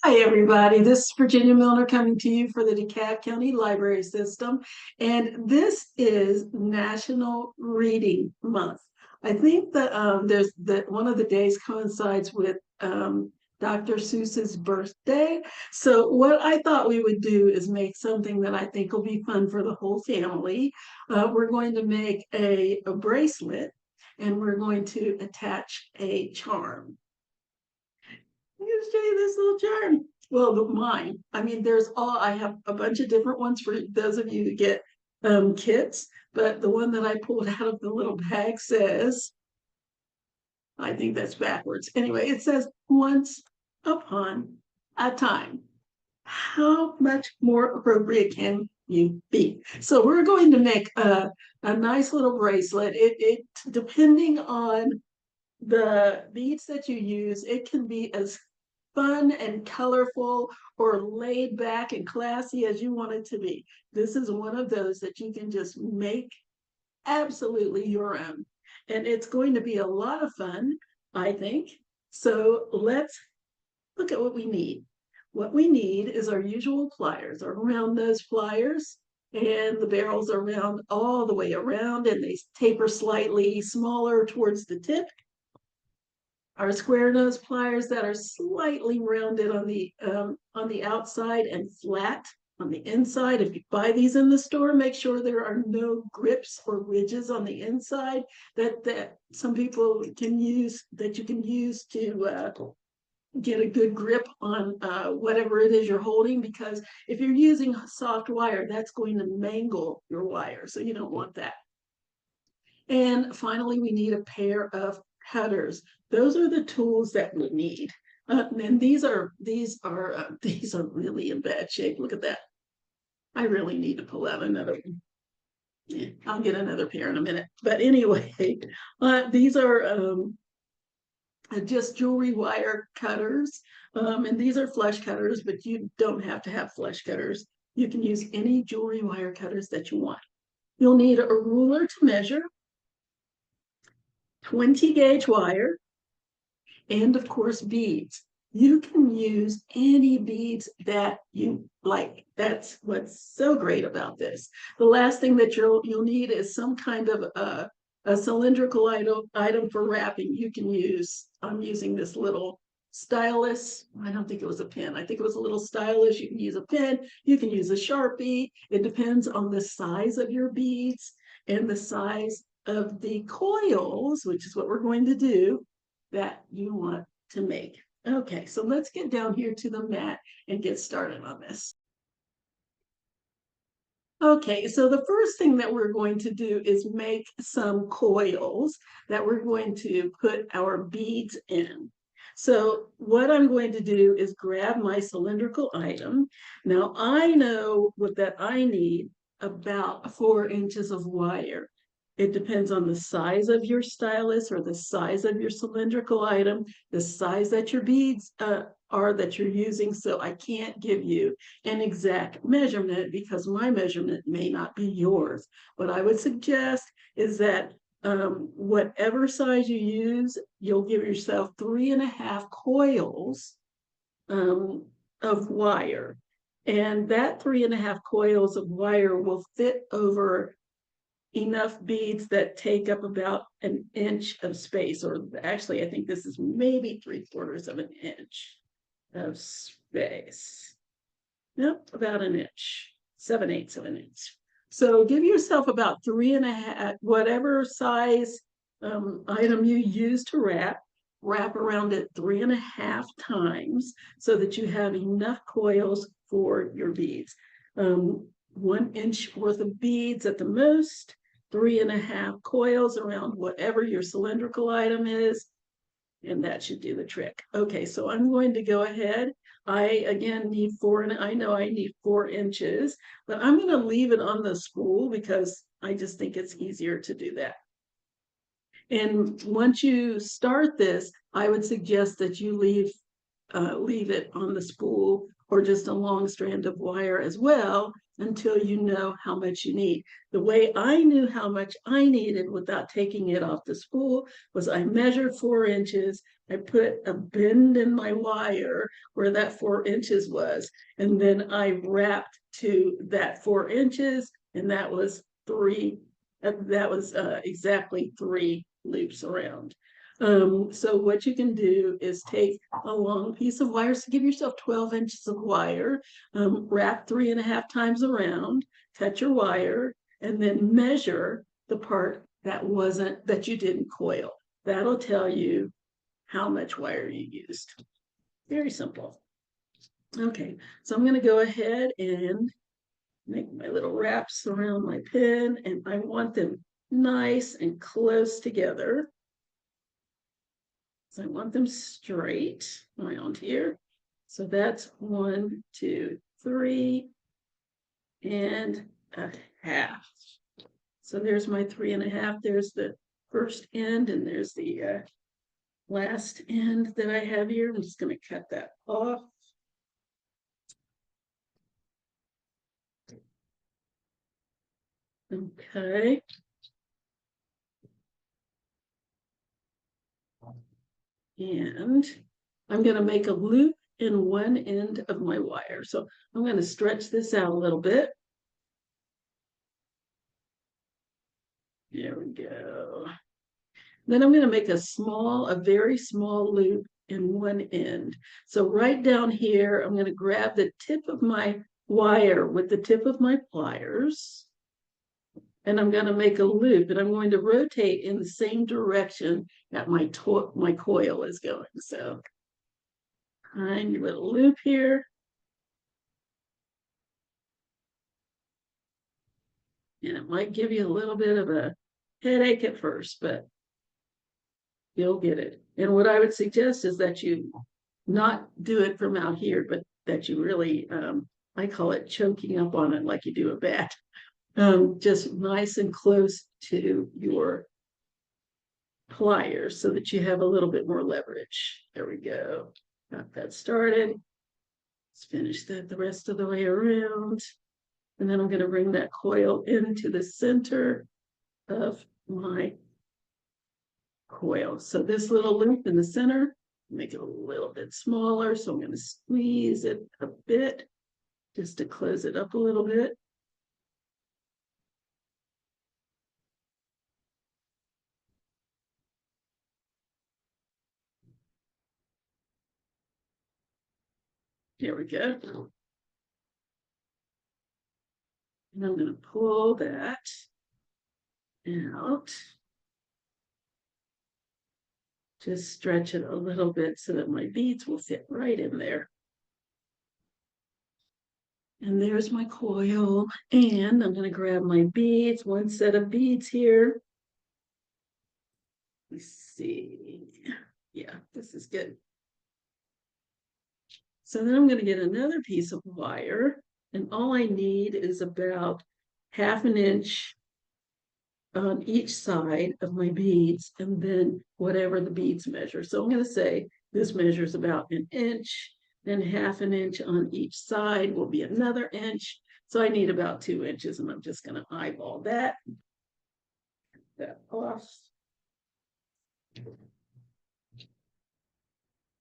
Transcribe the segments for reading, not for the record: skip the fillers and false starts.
Hi, everybody. This is Virginia Milner coming to you for the DeKalb County Library System. And this is National Reading Month. I think that there's that one of the days coincides with Dr. Seuss's birthday. So what I thought we would do is make something that I think will be fun for the whole family. We're going to make a bracelet, and we're going to attach a charm. I'm going to show you this little charm. Well, mine. I mean, I have a bunch of different ones for those of you who get kits, but the one that I pulled out of the little bag says, I think that's backwards. Anyway, it says once upon a time. How much more appropriate can you be? So we're going to make a nice little bracelet. It depending on the beads that you use, it can be as fun and colorful or laid back and classy as you want it to be. This is one of those that you can just make absolutely your own. And it's going to be a lot of fun, I think. So let's look at what we need. What we need is our usual pliers, our round nose pliers, and the barrels are round all the way around, and they taper slightly smaller towards the tip. Our square nose pliers that are slightly rounded on the outside and flat on the inside. If you buy these in the store, make sure there are no grips or ridges on the inside that some people can use, that you can use to get a good grip on whatever it is you're holding, because if you're using soft wire, that's going to mangle your wire, so you don't want that. And finally, we need a pair of cutters. Those are the tools that we need. And these are really in bad shape. Look at that. I really need to pull out another one. Yeah, I'll get another pair in a minute. But anyway, these are just jewelry wire cutters. And these are flush cutters, but you don't have to have flush cutters. You can use any jewelry wire cutters that you want. You'll need a ruler to measure, 20 gauge wire, and of course beads. You can use any beads that you like. That's what's so great about this. The last thing that you'll need is some kind of a cylindrical item for wrapping. You can use, I'm using this little stylus. I don't think it was a pen. I think it was a little stylus. You can use a pen. You can use a Sharpie. It depends on the size of your beads and the size of the coils, which is what we're going to do, that you want to make. Okay, so let's get down here to the mat and get started on this. Okay, so the first thing that we're going to do is make some coils that we're going to put our beads in. So what I'm going to do is grab my cylindrical item. Now I know that I need about 4 inches of wire. It depends on the size of your stylus or the size of your cylindrical item, the size that your beads are that you're using. So I can't give you an exact measurement because my measurement may not be yours. What I would suggest is that whatever size you use, you'll give yourself 3.5 coils of wire. And that 3.5 coils of wire will fit over enough beads that take up about 1 inch of space, or actually I think this is maybe 3/4 of an inch of space. Nope, about 1 inch, 7/8 of an inch. So give yourself about 3.5, whatever size item you use to wrap around it 3.5 times so that you have enough coils for your beads. 1 inch worth of beads at the most, 3.5 coils around whatever your cylindrical item is, and that should do the trick. Okay, so I'm going to go ahead. I again need 4, and I know I need 4 inches, but I'm going to leave it on the spool because I just think it's easier to do that. And once you start this, I would suggest that you leave it on the spool or just a long strand of wire as well until you know how much you need. The way I knew how much I needed without taking it off the spool was I measured 4 inches. I put a bend in my wire where that 4 inches was, and then I wrapped to that 4 inches, and that was exactly 3 loops around. So what you can do is take a long piece of wire, so give yourself 12 inches of wire, wrap 3.5 times around, cut your wire, and then measure the part that you didn't coil. That'll tell you how much wire you used. Very simple. Okay, so I'm going to go ahead and make my little wraps around my pin, and I want them nice and close together. So I want them straight around here. So that's 1, 2, 3 and a half. So there's my 3.5. There's the first end, and there's the last end that I have here. I'm just going to cut that off. Okay. And I'm going to make a loop in one end of my wire. So I'm going to stretch this out a little bit. There we go. Then I'm going to make a very small loop in one end. So right down here, I'm going to grab the tip of my wire with the tip of my pliers, and I'm going to make a loop, and I'm going to rotate in the same direction that my coil is going. So tiny little loop here. And it might give you a little bit of a headache at first, but you'll get it. And what I would suggest is that you not do it from out here, but that you really, I call it choking up on it like you do a bat, just nice and close to your pliers so that you have a little bit more leverage. There we go. Got that started. Let's finish that the rest of the way around. And then I'm going to bring that coil into the center of my coil. So this little loop in the center, make it a little bit smaller. So I'm going to squeeze it a bit just to close it up a little bit. There we go. And I'm going to pull that out. Just stretch it a little bit so that my beads will fit right in there. And there's my coil. And I'm going to grab my beads, one set of beads here. Let's see. Yeah, this is good. So then I'm going to get another piece of wire, and all I need is about 1/2 inch on each side of my beads, and then whatever the beads measure. So I'm going to say this measures about 1 inch, then 1/2 inch on each side will be another inch. So I need about 2 inches, and I'm just going to eyeball that off.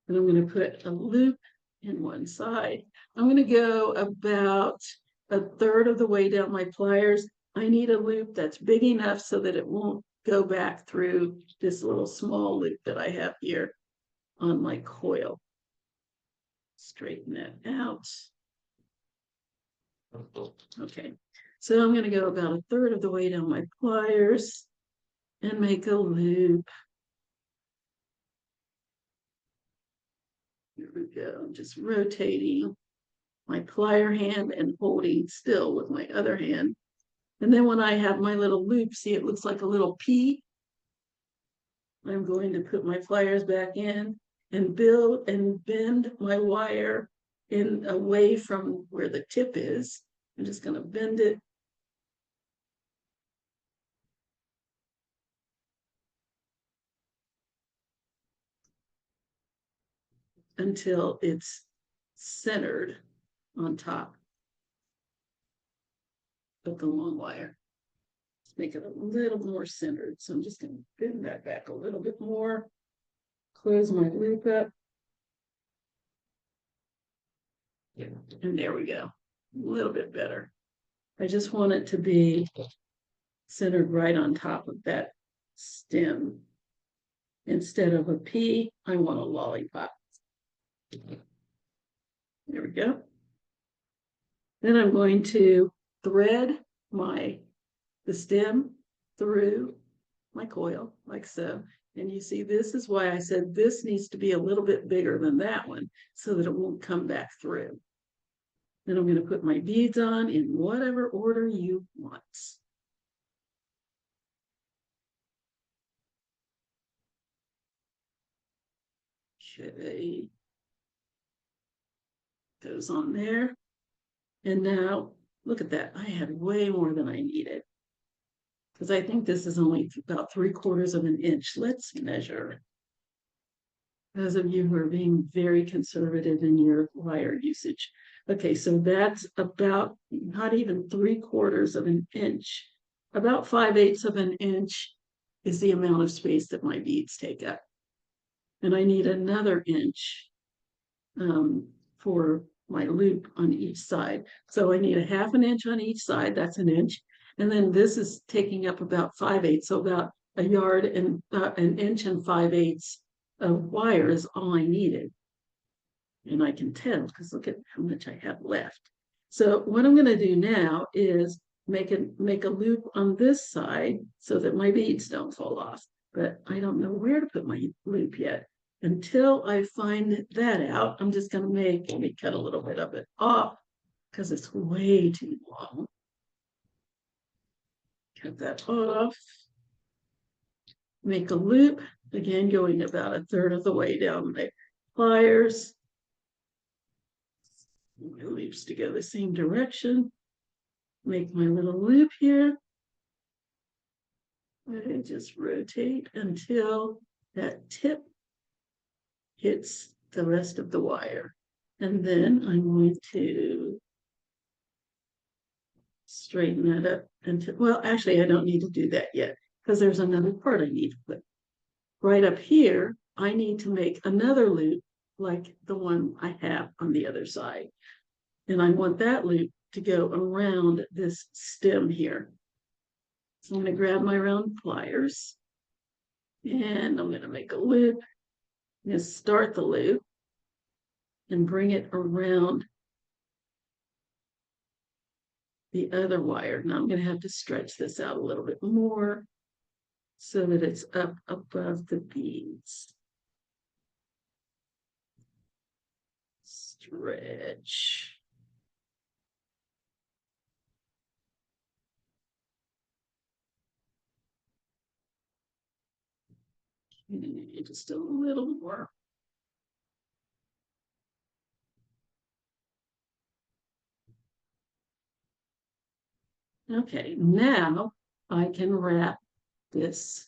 And I'm going to put a loop in one side. I'm going to go about 1/3 of the way down my pliers. I need a loop that's big enough so that it won't go back through this little small loop that I have here on my coil. Straighten that out. Okay, so I'm going to go about 1/3 of the way down my pliers and make a loop. Here we go. I'm just rotating my plier hand and holding still with my other hand. And then when I have my little loop, see, it looks like a little P. I'm going to put my pliers back in and bend my wire in away from where the tip is. I'm just going to bend it. Until it's centered. on top of the long wire. Let's make it a little more centered. So I'm just going to bend that back a little bit more, close my loop up. Yeah, and there we go. A little bit better. I just want it to be centered right on top of that stem. Instead of a P, I want a lollipop. There we go. Then I'm going to thread the stem through my coil like so. And you see, this is why I said this needs to be a little bit bigger than that one so that it won't come back through. Then I'm going to put my beads on in whatever order you want. Okay. Goes on there. And now, look at that. I had way more than I needed. Because I think this is only about 3/4 of an inch. Let's measure. Those of you who are being very conservative in your wire usage. Okay, so that's about not even 3/4 of an inch. About 5/8 of an inch is the amount of space that my beads take up. And I need another inch for my loop on each side. So I need a 1/2 inch on each side, that's an inch. And then this is taking up about 5/8, so about a yard and an inch and 5/8 of wire is all I needed. And I can tell because look at how much I have left. So what I'm going to do now is make a loop on this side so that my beads don't fall off. But I don't know where to put my loop yet. Until I find that out, I'm just going to let me cut a little bit of it off because it's way too long. Cut that off. Make a loop, again, going about 1/3 of the way down my pliers. My loops to go the same direction. Make my little loop here. And just rotate until that tip hits the rest of the wire. And then I'm going to straighten that up until, well, actually, I don't need to do that yet because there's another part I need to put. Right up here, I need to make another loop like the one I have on the other side. And I want that loop to go around this stem here. So I'm going to grab my round pliers and I'm going to make a loop. I'm going to start the loop and bring it around the other wire. Now I'm going to have to stretch this out a little bit more so that it's up above the beads. Stretch. Okay, just a little more. Okay, now I can wrap this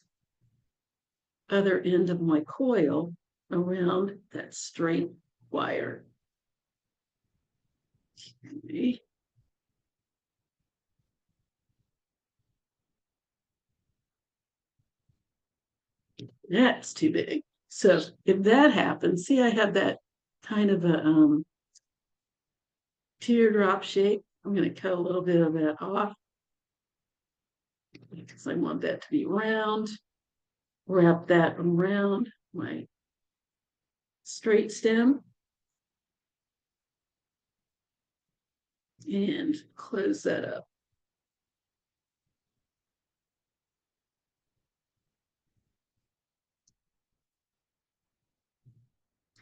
other end of my coil around that straight wire. Okay. That's too big. So if that happens, see, I have that kind of a teardrop shape. I'm going to cut a little bit of that off because I want that to be round. Wrap that around my straight stem and close that up.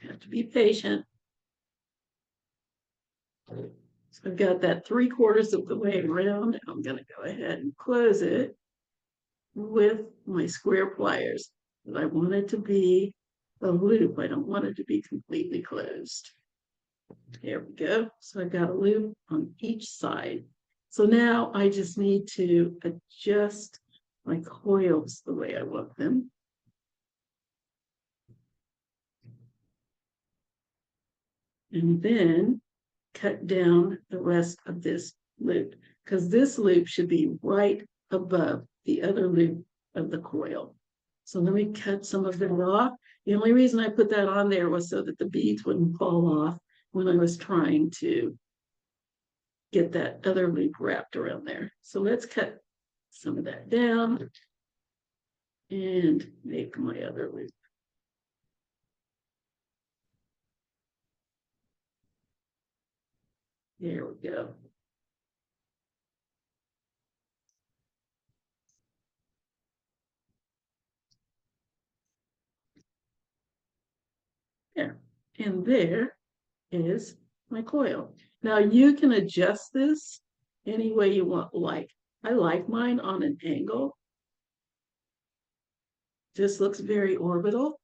Have to be patient. So I've got that 3/4 of the way around. I'm going to go ahead and close it with my square pliers. But I want it to be a loop. I don't want it to be completely closed. There we go. So I've got a loop on each side. So now I just need to adjust my coils the way I want them. And then cut down the rest of this loop, because this loop should be right above the other loop of the coil. So let me cut some of it off. The only reason I put that on there was so that the beads wouldn't fall off when I was trying to get that other loop wrapped around there. So let's cut some of that down and make my other loop. There we go. There. And there is my coil. Now you can adjust this any way you want. Like, I like mine on an angle. Just looks very orbital.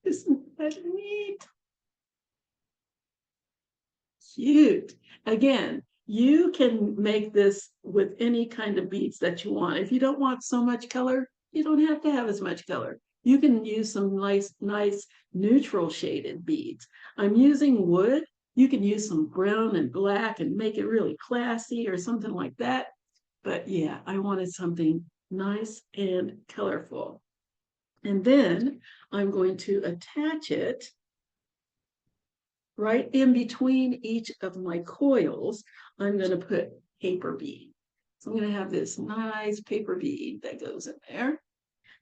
Isn't that neat? Cute. Again, you can make this with any kind of beads that you want. If you don't want so much color, you don't have to have as much color. You can use some nice neutral shaded beads. I'm using wood. You can use some brown and black and make it really classy or something like that. But yeah, I wanted something nice and colorful. And then I'm going to attach it right in between each of my coils. I'm going to put paper bead. So I'm going to have this nice paper bead that goes in there.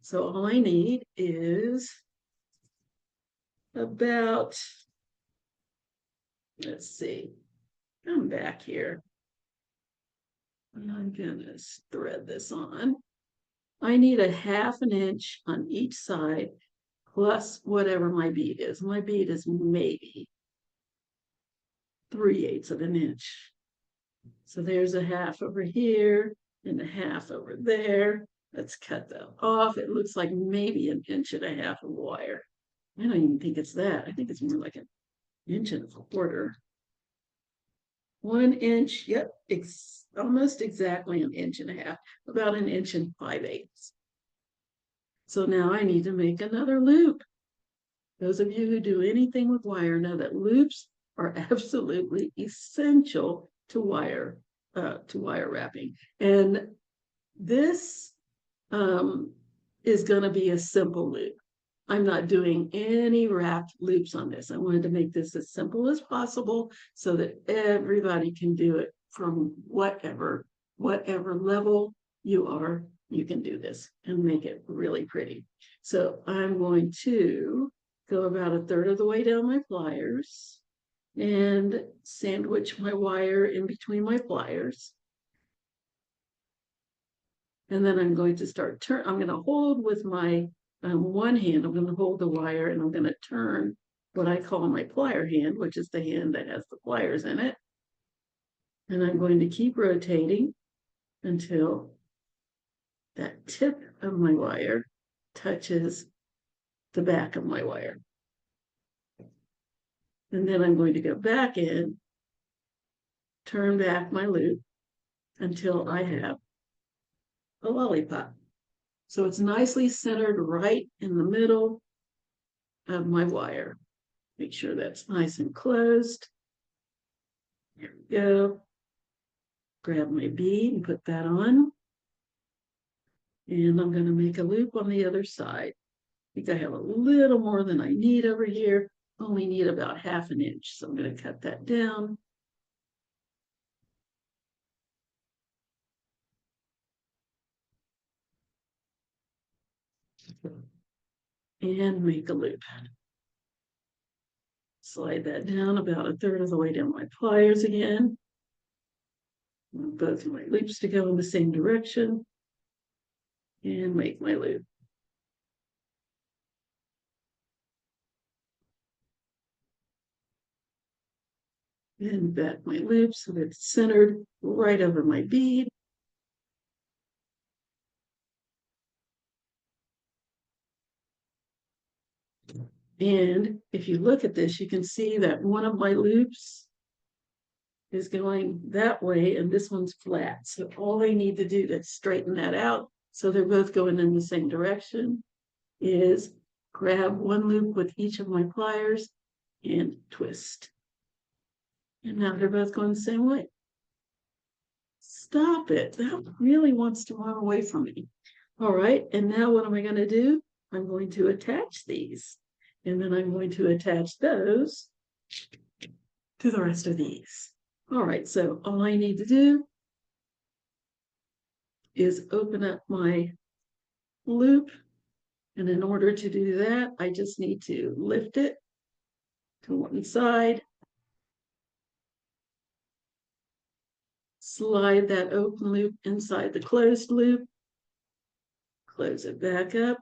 So all I need is about, let's see, come back here. I'm going to thread this on. I need a 1/2 inch on each side plus whatever my bead is. My bead is maybe 3/8 of an inch. So there's a 1/2 over here and a 1/2 over there. Let's cut that off. It looks like maybe 1.5 inches of wire. I don't even think it's that. I think it's more like 1.25 inches. 1 inch, yep, almost exactly 1.5 inches, about 1 5/8 inches. So now I need to make another loop. Those of you who do anything with wire know that loops are absolutely essential to wire wrapping. And this is going to be a simple loop. I'm not doing any wrapped loops on this. I wanted to make this as simple as possible so that everybody can do it from whatever level you are. You can do this and make it really pretty. So I'm going to go about 1/3 of the way down my pliers and sandwich my wire in between my pliers. And then I'm going to start I'm going to hold with my one hand, I'm going to hold the wire and I'm going to turn what I call my plier hand, which is the hand that has the pliers in it. And I'm going to keep rotating until that tip of my wire touches the back of my wire. And then I'm going to go back in, turn back my loop until I have a lollipop. So it's nicely centered right in the middle of my wire. Make sure that's nice and closed. There we go. Grab my bead and put that on. And I'm going to make a loop on the other side. I think I have a little more than I need over here. Only need about 1/2 inch. So I'm going to cut that down. And make a loop. Slide that down about 1/3 of the way down my pliers again. Both of my loops to go in the same direction. And make my loop. And back my loop so that it's centered right over my bead. And if you look at this, you can see that one of my loops is going that way and this one's flat. So all I need to do to straighten that out so they're both going in the same direction is grab one loop with each of my pliers and twist. And now they're both going the same way. Stop it. That really wants to run away from me. All right, and now what am I going to do? I'm going to attach these. And then I'm going to attach those to the rest of these. All right, so all I need to do is open up my loop. And in order to do that, I just need to lift it to one side, slide that open loop inside the closed loop, close it back up,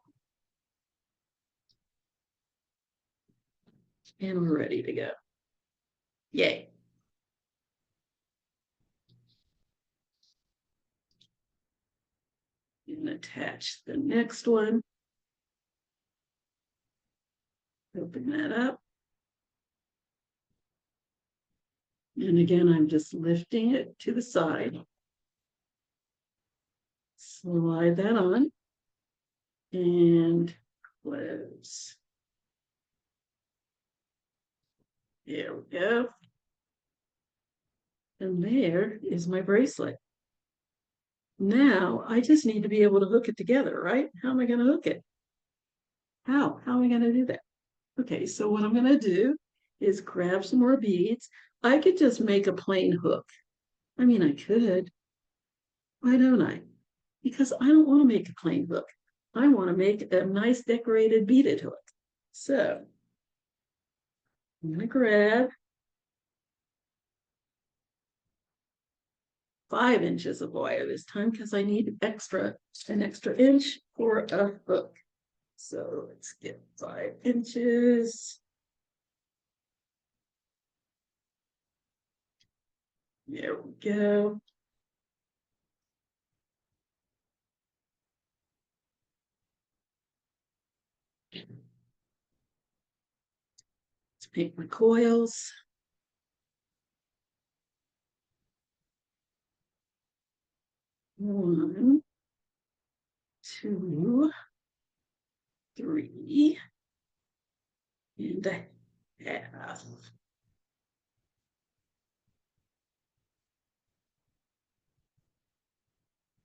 and we're ready to go. Yay. And attach the next one. Open that up. And again, I'm just lifting it to the side. Slide that on and close. There we go. And there is my bracelet. Now I just need to be able to hook it together, right? How am I going to hook it? How am I going to do that? Okay, so what I'm going to do is grab some more beads. I could just make a plain hook. I mean, I could. Why don't I? Because I don't want to make a plain hook. I want to make a nice decorated beaded hook. So I'm going to grab 5 inches of wire this time because I need an extra inch for a hook. So let's get 5 inches. There we go. Let's make my coils. 1, 2, 3, and a half.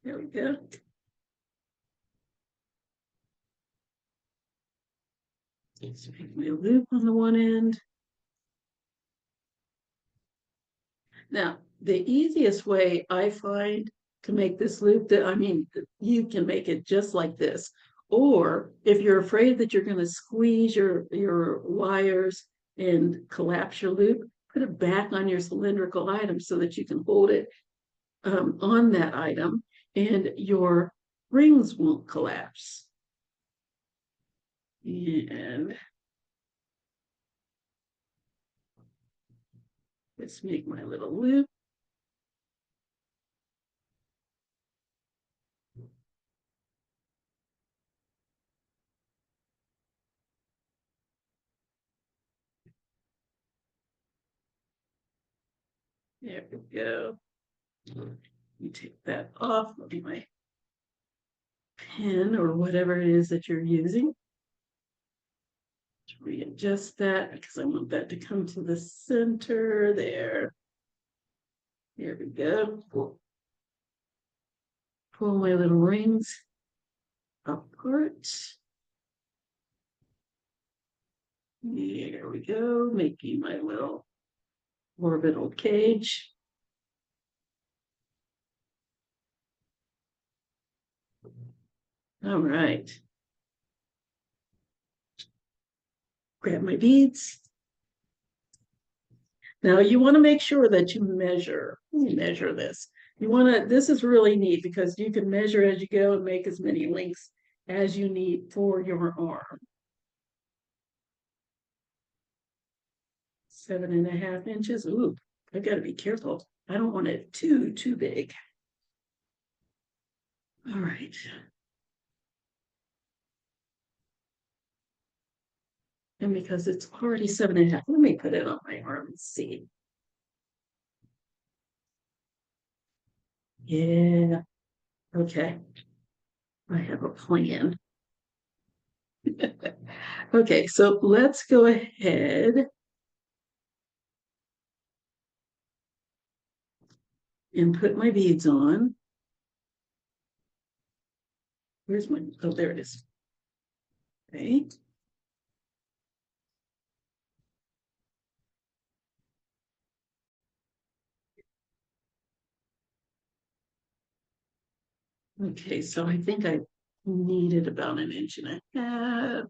There we go. Let's make my loop on the one end. Now, the easiest way I find to make this loop, you can make it just like this. Or if you're afraid that you're going to squeeze your wires and collapse your loop, put it back on your cylindrical item so that you can hold it on that item and your rings won't collapse. And let's make my little loop. There we go. You take that off of my pen or whatever it is that you're using. Readjust that because I want that to come to the center there. There we go. Pull my little rings apart. There we go, making my little orbital cage. All right. Grab my beads. Now you want to make sure that you measure this. This is really neat because you can measure as you go and make as many links as you need for your arm. 7.5 inches. Ooh, I've got to be careful. I don't want it too big. All right. And because it's already 7.5, let me put it on my arm and see. Yeah. Okay. I have a plan. Okay, so let's go ahead and put my beads on. Where's my, oh, there it is. Okay. Okay, so I think I needed about an inch and a half.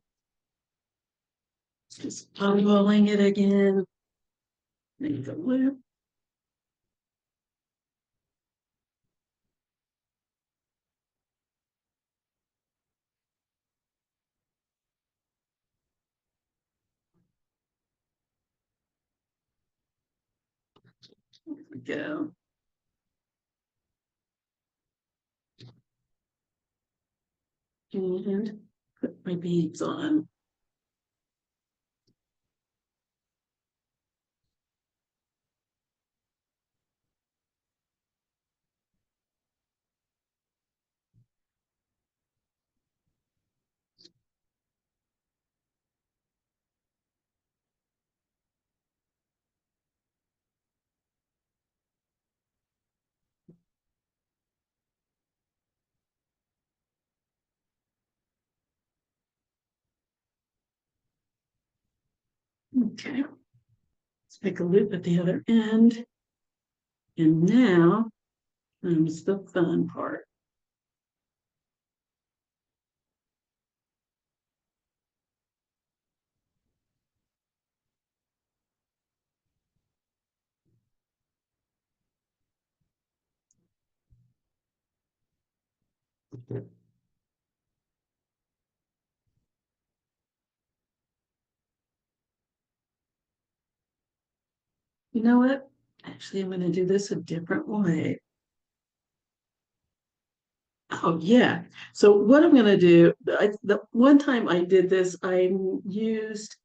Just unrolling it again. Make the loop. There we go. And put my beads on. Okay. Let's make a loop at the other end. And now comes the fun part. You know what? Actually, I'm going to do this a different way. Oh, yeah. So what I'm going to do, the one time I did this, I used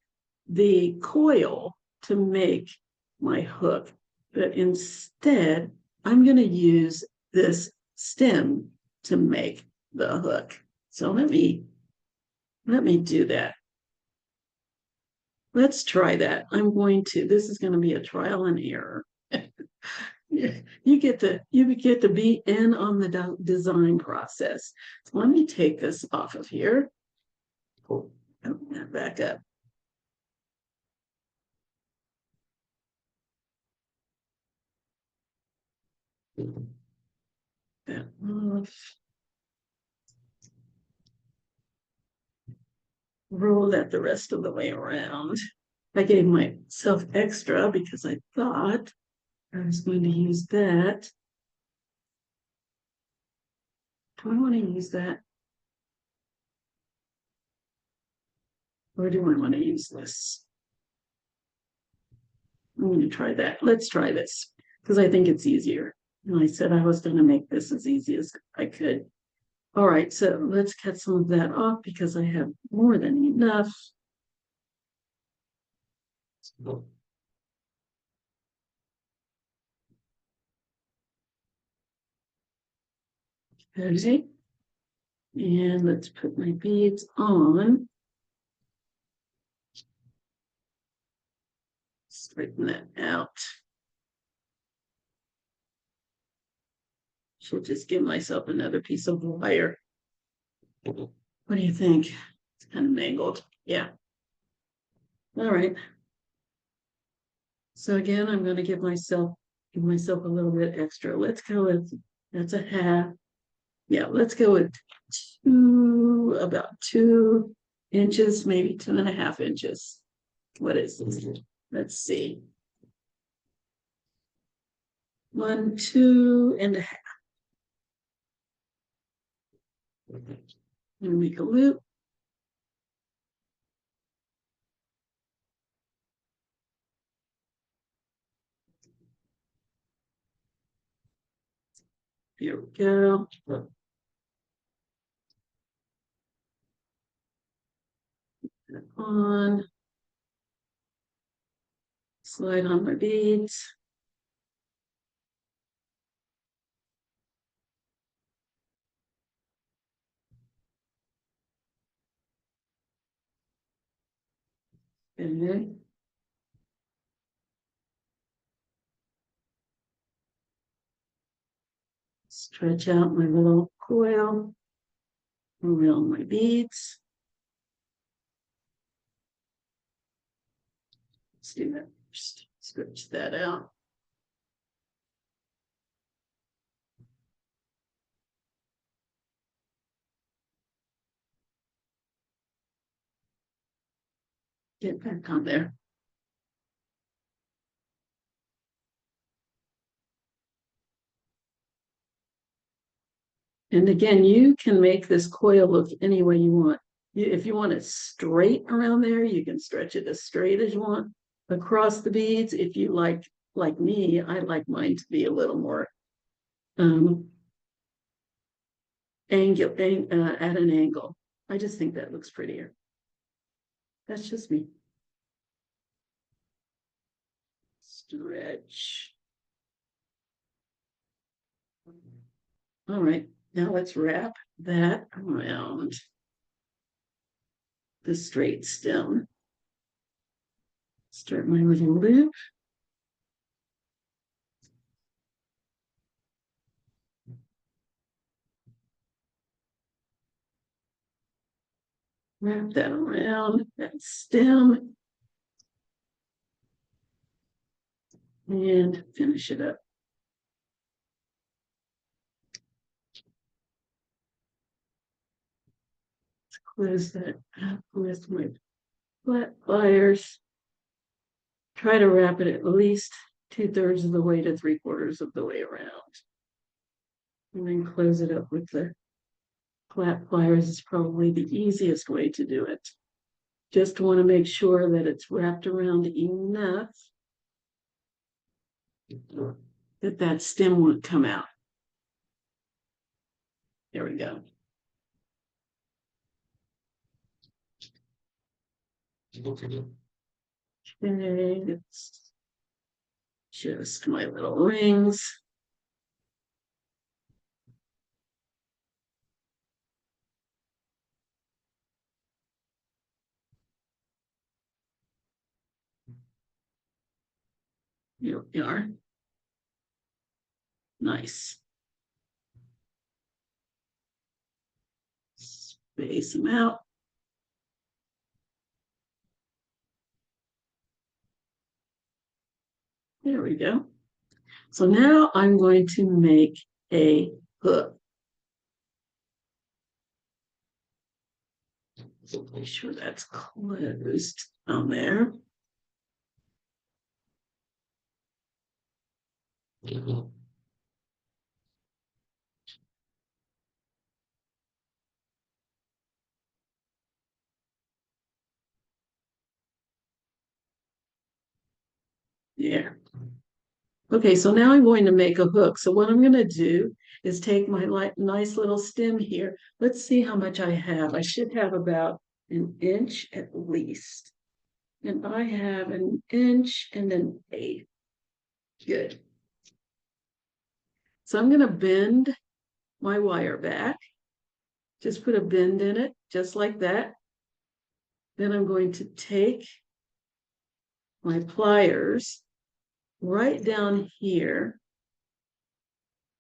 the coil to make my hook, but instead I'm going to use this stem to make the hook. So let me do that. Let's try that. This is going to be a trial and error. You get to be in on the design process. So let me take this off of here. Pull that back up. That off. Roll that the rest of the way around. I gave myself extra because I thought I was going to use that. Do I want to use that? Or do I want to use this? I'm going to try that. Let's try this because I think it's easier. And I said I was going to make this as easy as I could. All right, so let's cut some of that off because I have more than enough. Okay. And let's put my beads on. Straighten that out. Should just give myself another piece of wire. What do you think? It's kind of mangled. Yeah. All right. So again, I'm going to give myself a little bit extra. Let's go with that's a half. Yeah, let's go with about 2 inches, maybe 2.5 inches. What is this? Let's see. 1, 2.5. And make a loop. Here we go. On. Slide on my beads. And then Stretch out my little coil around my beads. Let's do that first. Stretch that out. Get back on there. And again, you can make this coil look any way you want. If you want it straight around there, you can stretch it as straight as you want across the beads. If you like me, I like mine to be a little more at an angle. I just think that looks prettier. That's just me. Stretch. All right, now let's wrap that around the straight stem. Start my little loop. Wrap that around that stem. And finish it up. Close that up with my flat pliers. Try to wrap it at least 2/3 of the way to 3/4 of the way around. And then close it up with the flat pliers is probably the easiest way to do it. Just want to make sure that it's wrapped around enough that that stem won't come out. There we go. Okay, it's just my little rings. Here we are. Nice. Space them out. There we go. So now I'm going to make a hook. So make sure that's closed on there. Yeah. Okay, so now I'm going to make a hook. So what I'm going to do is take my nice little stem here. Let's see how much I have. I should have about 1 inch at least. And I have 1 inch and 1/8. Good. So I'm going to bend my wire back. Just put a bend in it, just like that. Then I'm going to take my pliers right down here,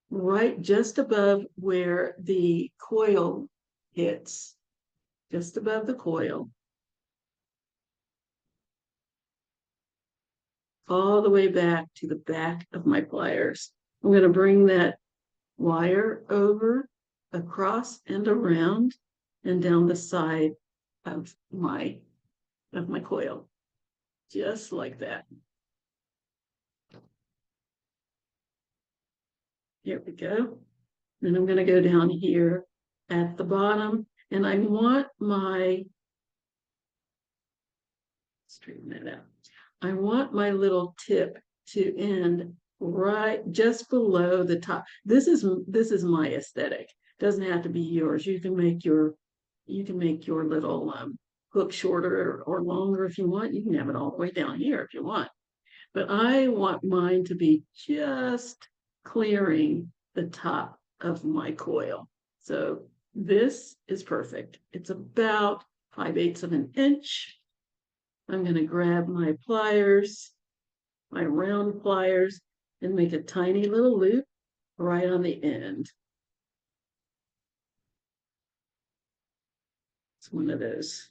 right just above where the coil hits, just above the coil, all the way back to the back of my pliers. I'm going to bring that wire over, across and around, and down the side of my coil, just like that. Here we go. Then I'm going to go down here at the bottom, and I want my, straighten that out. I want my little tip to end right just below the top. This is my aesthetic. Doesn't have to be yours. You can make your little hook shorter or longer if you want. You can have it all the way down here if you want. But I want mine to be just clearing the top of my coil. So this is perfect. It's about 5/8 of an inch. I'm going to grab my pliers, my round pliers, and make a tiny little loop right on the end. It's one of those.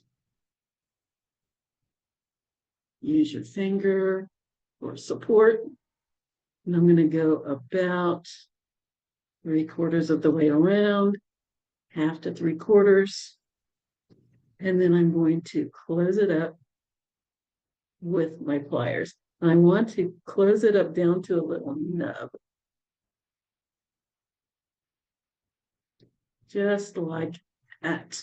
Use your finger for support. And I'm going to go about 3/4 of the way around, half to 3/4. And then I'm going to close it up with my pliers. I want to close it up down to a little nub. Just like that.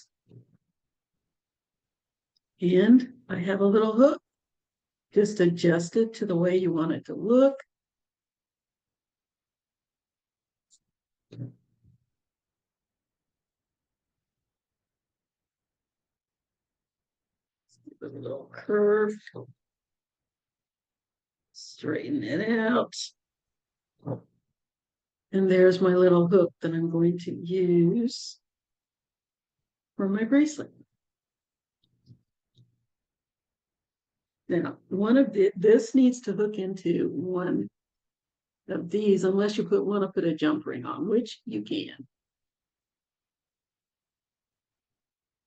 And I have a little hook. Just adjust it to the way you want it to look. Give it a little curve. Straighten it out. And there's my little hook that I'm going to use for my bracelet. Now, this needs to hook into one of these, unless you want to put a jump ring on, which you can.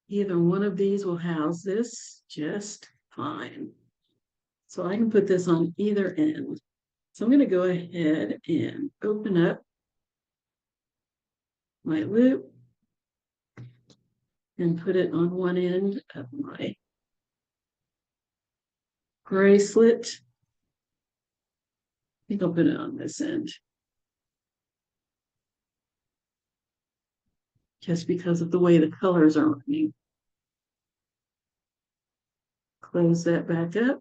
Either one of these will house this just fine. So I can put this on either end. So I'm going to go ahead and open up my loop and put it on one end of my bracelet. I think I'll put it on this end. Just because of the way the colors are running. Close that back up.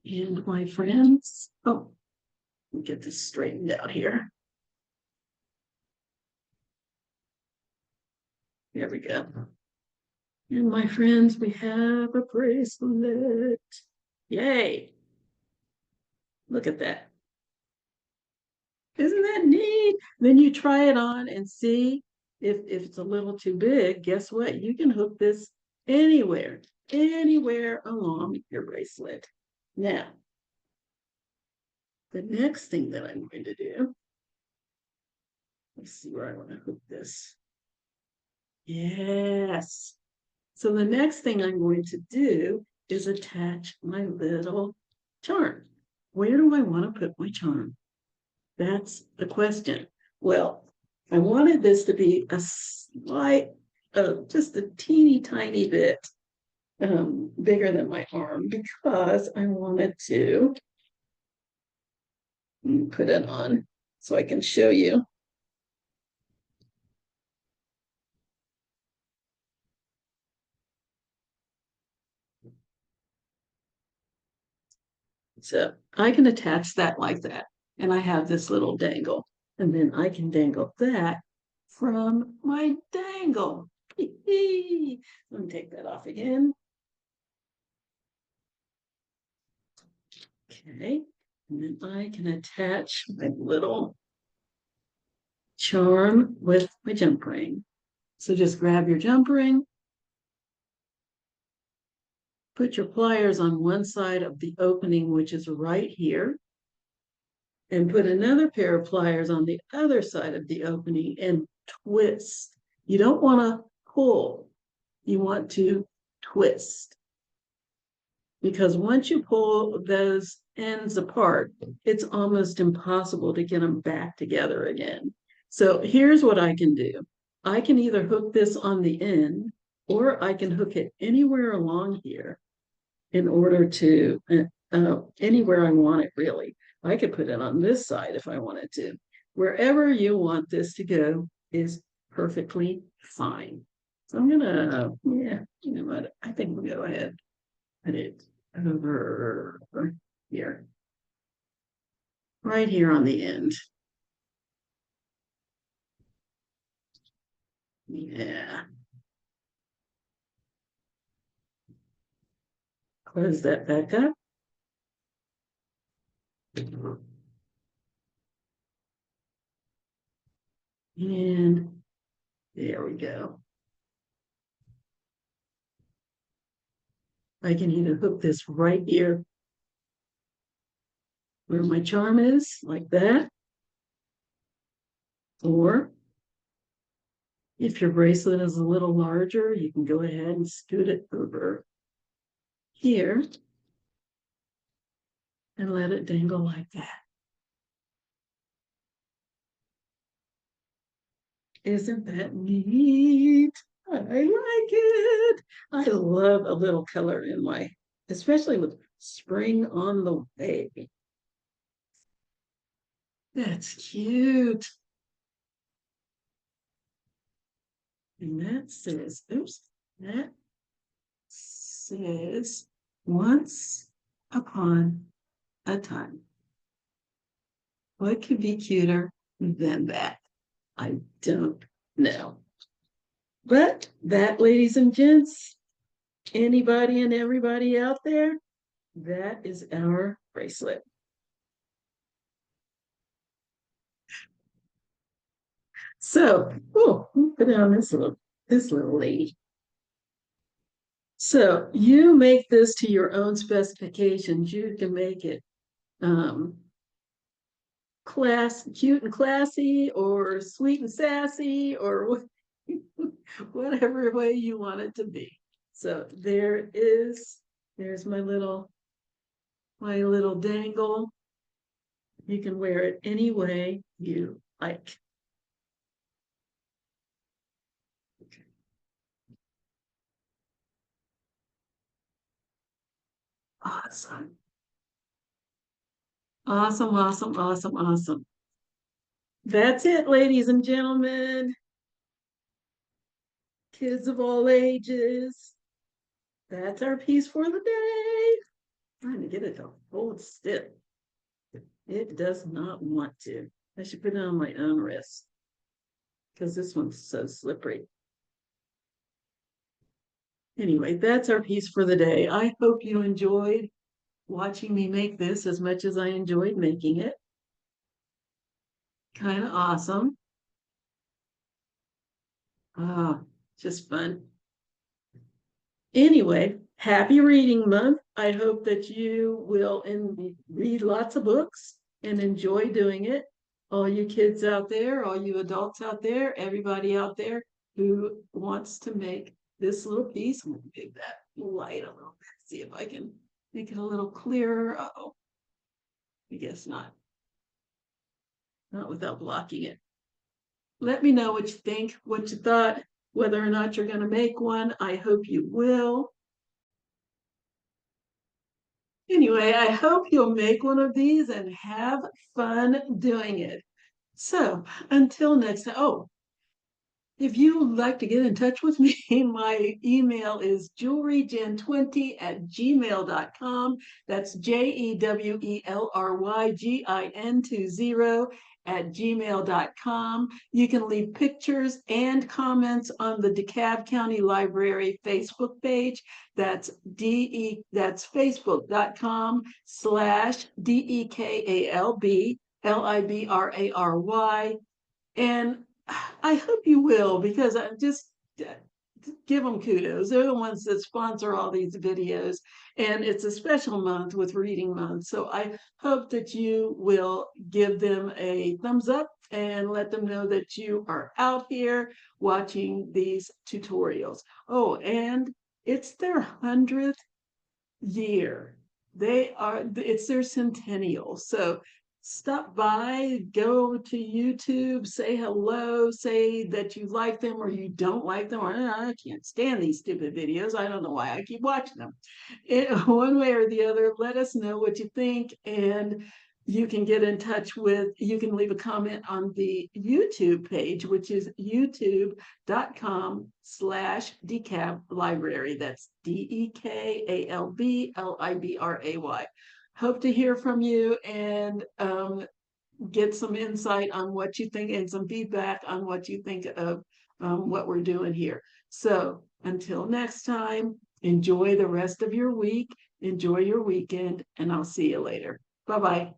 And my friends, oh, let me get this straightened out here. There we go. And my friends, we have a bracelet. Yay. Look at that. Isn't that neat? Then you try it on and see if it's a little too big. Guess what? You can hook this anywhere along your bracelet. Now, the next thing that I'm going to do, let's see where I want to hook this. Yes. So the next thing I'm going to do is attach my little charm. Where do I want to put my charm? That's the question. Well, I wanted this to be a slight, just a teeny tiny bit bigger than my arm, because I wanted to put it on so I can show you. So I can attach that like that. And I have this little dangle. And then I can dangle that from my dangle. Let me take that off again. Okay. And then I can attach my little charm with my jump ring. So just grab your jump ring. Put your pliers on one side of the opening, which is right here, and put another pair of pliers on the other side of the opening and twist. You don't want to pull, you want to twist. Because once you pull those ends apart, it's almost impossible to get them back together again. So here's what I can do. I can either hook this on the end, or I can hook it anywhere along here in order to, anywhere I want it really. I could put it on this side if I wanted to. Wherever you want this to go is perfectly fine. So I'm gonna, yeah, you know what, I think we'll go ahead and put it over here. Right here on the end. Yeah. Close that back up. And there we go. I can either hook this right here where my charm is, like that. Or if your bracelet is a little larger, you can go ahead and scoot it over here and let it dangle like that. Isn't that neat? I like it. I love a little color in my, especially with spring on the way. That's cute. And that says, oops, that says once upon a time. What could be cuter than that? I don't know. But that, ladies and gents, anybody and everybody out there, that is our bracelet. So, oh, put down this little lady. So you make this to your own specifications. You can make it cute and classy, or sweet and sassy, or whatever way you want it to be. So there's my little dangle. You can wear it any way you like. Awesome. Awesome, awesome, awesome, awesome. That's it, ladies and gentlemen, kids of all ages. That's our piece for the day. Trying to get it to hold still. It does not want to. I should put it on my own wrist because this one's so slippery. Anyway, that's our piece for the day. I hope you enjoyed watching me make this as much as I enjoyed making it. Kind of awesome. Ah, just fun. Anyway, happy reading month. I hope that you will read lots of books and enjoy doing it. All you kids out there, all you adults out there, everybody out there who wants to make this little piece. I'm going to make that light a little bit, see if I can make it a little clearer. Uh-oh, I guess not. Not without blocking it. Let me know what you think, what you thought, whether or not you're going to make one. I hope you will. Anyway, I hope you'll make one of these and have fun doing it. So until next time, oh, if you would like to get in touch with me, my email is jewelrygen20@gmail.com. That's JEWELRYGIN20@gmail.com. You can leave pictures and comments on the DeKalb County Library Facebook page. That's facebook.com/DEKALB and I hope you will, because I just give them kudos. They're the ones that sponsor all these videos, and it's a special month with Reading Month. So I hope that you will give them a thumbs up and let them know that you are out here watching these tutorials. Oh, and it's their 100th year. It's their centennial. So stop by, go to YouTube, say hello, say that you like them or you don't like them, or I can't stand these stupid videos. I don't know why I keep watching them. One way or the other, let us know what you think, and you can get in touch with, you can leave a comment on the YouTube page, which is youtube.com/DeKalb Library. That's DEKALBLIBRAY. Hope to hear from you and get some insight on what you think and some feedback on what you think of what we're doing here. So until next time, enjoy the rest of your week, enjoy your weekend, and I'll see you later. Bye-bye.